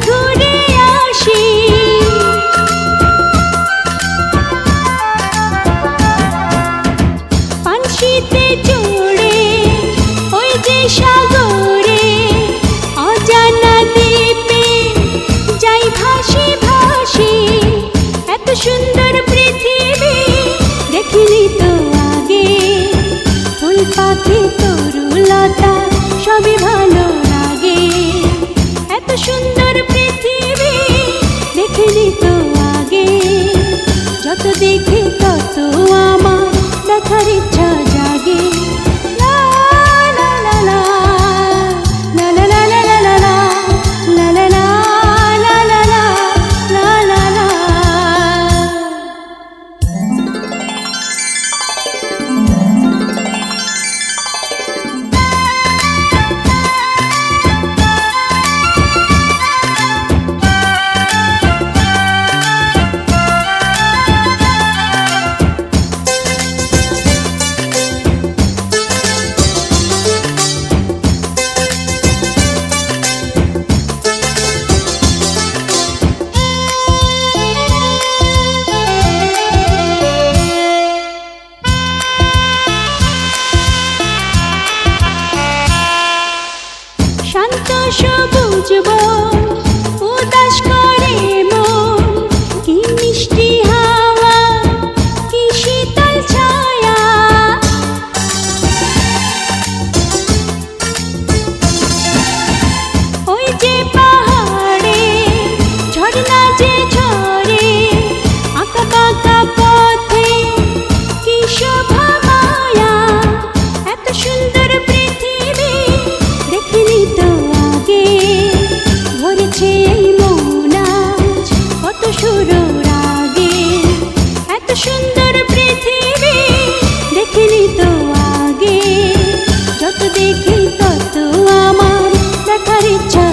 ঘুরে আসি। পানশিতে চড়ে ওই যে সাগরে অজানা দ্বীপে যাই ভাসি ভাসি। এত সুন্দর পৃথিবী দেখিনি তো আগে। ফুল পাখি তরুলতা সবই ভালো লাগে। এত সুন্দর পৃথিবী দেখিনি তো আগে। যত দেখি তত আমার দেখার ইচ্ছা জাগে। লা লা লা লা, লা লা লা লা লা লা, লা লা লা লা লা লা, লা লা লা। শান্ত সবুজ বন উদাস করে মন। কি মিষ্টি হাওয়া, কি শীতল ছায়া। ওই যে পাহাড়ে ঝর্ণা যে ঝরে, আঁকা বাঁকা পথে কি শোভা মায়া। এত সুন্দর পৃথিবী দেখিনি তো আগে। ভরেছে এই মন আজ কত সুর রাগে। এত সুন্দর পৃথিবী দেখিনি তো আগে। যত দেখি তত আমার দেখার ইচ্ছা